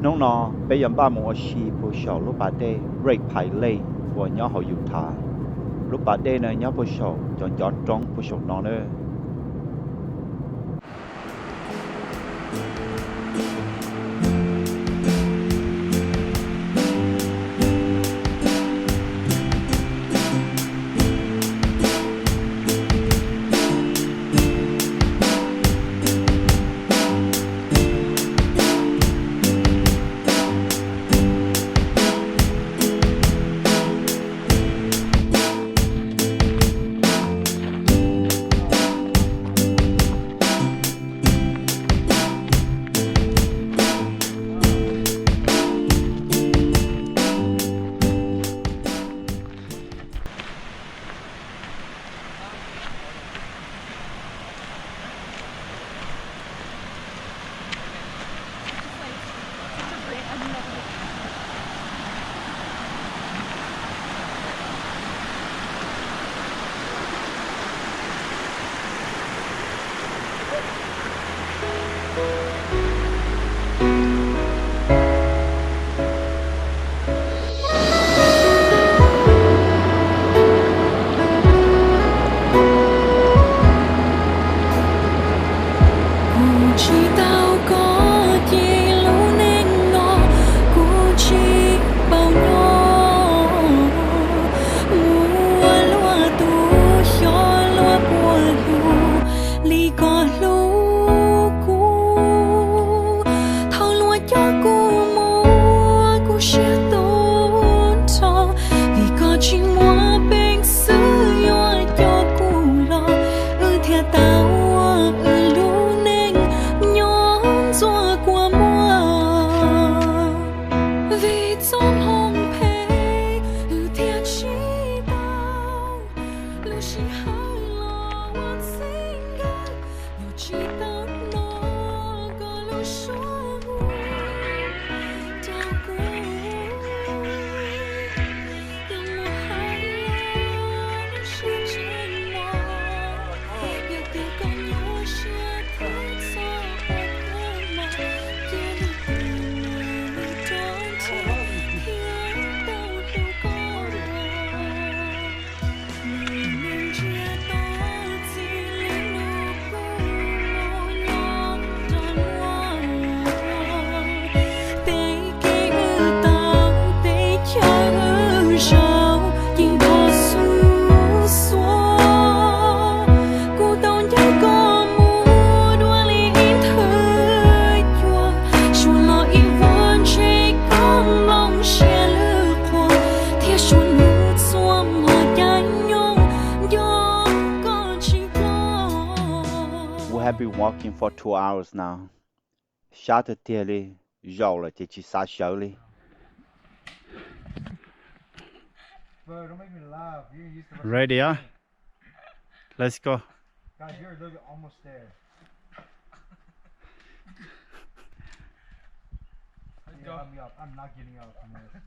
nông nọ bây giờ ba mùa xì bù sầu lúc bà đê rây phải lây của nhỏ họ dùng thả lúc bà đê này nhỏ bù sầu chọn chọn trống bù sầu nọ nữa. Have been walking for 2 hours now. Shot at the jowl at the Sasholi. Bro, don't make me laugh. You're used to ready, yeah? Let's go. Guys, you're literally almost there. Let's go. Help me up. I'm not getting up from this.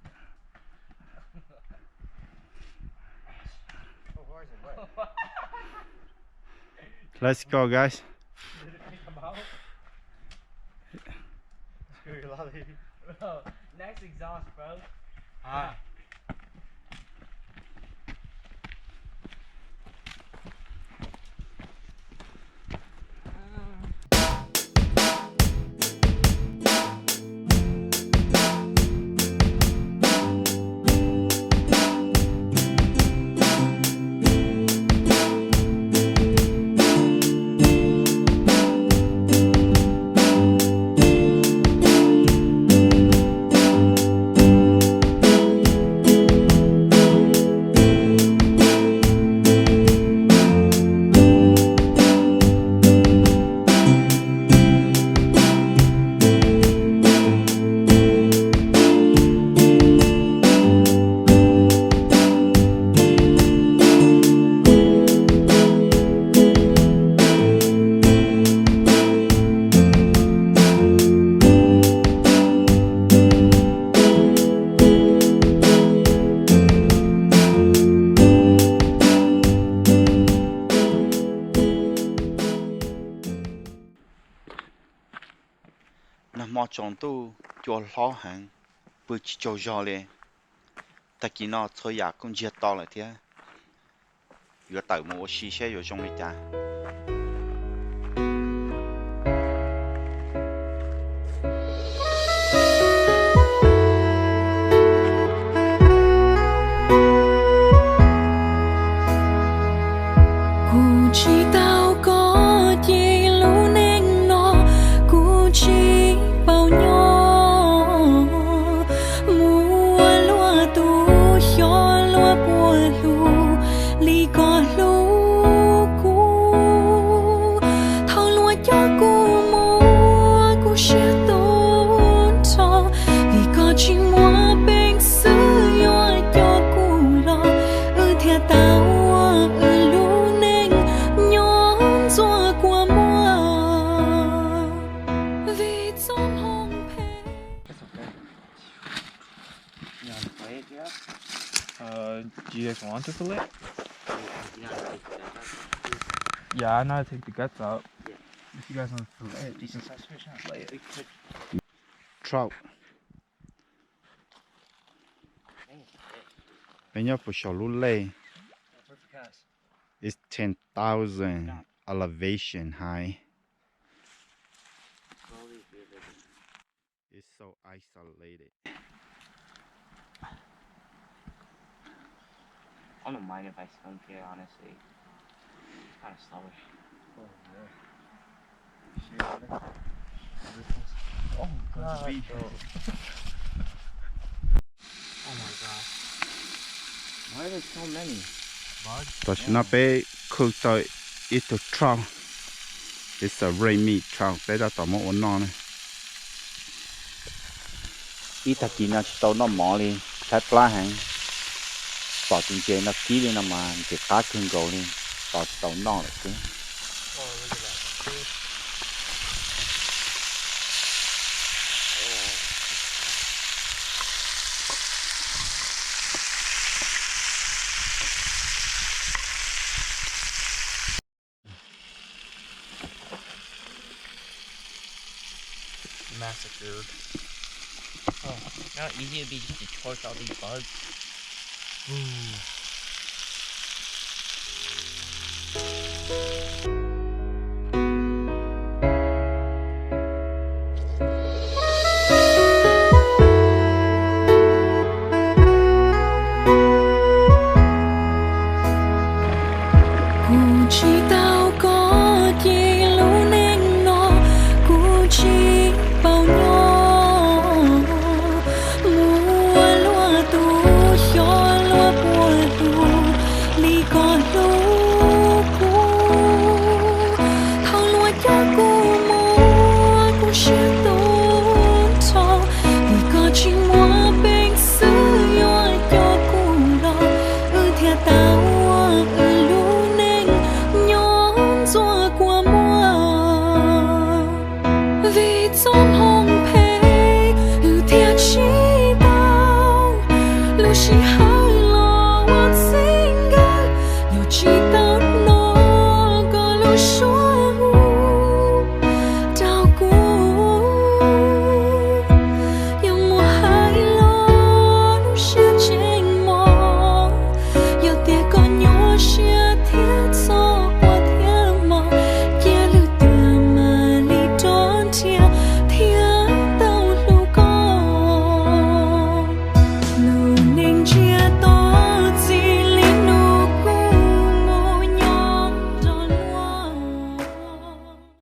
Oh, where is it? Where? Let's go, guys. Did it come out? Screw your lolly. Bro, next exhaust, bro. Ah. Nó mò tròn tu cho lo hàng bữa chỉ cho giò lên ta chỉ nó thôi ya cũng giết to lại thế vừa tàu một xí xe vừa trong này cha chỉ tao có gì lu nên nó cũng chỉ bao nhỏ mua lúa tu cho lúa bùa lu li có lu cu thao lúa cho cu mua cu sẽ tôn cho vì có chỉ mua bên xứ yo cho cu lo thiệt tao Do you guys want to fillet? Yeah, I know how to take the guts out. If you guys want to fillet it, Decent sized fish, huh? fillet it. trout bây giờ for sure lũ lê Perfect cast. is 10,000 elevation high. It's so isolated. I don't mind if I skunk here, honestly. It's kind of sluggish. Oh, yeah. Oh, God. Oh my gosh. Why are there so many? But nó bé khơi tới ít trout. It's a ray meat trout. Bé đã tao một non này. Ít ta kỹ nó tao nó mỏ đi, thái lá hàng. Bảo tình chế nó kỹ đi nó mà chỉ cá cưng gầu đi, tao non lại chứ. Oh, look at that. Massacred. Oh, how easy it would be just to torch all these bugs. Ooh.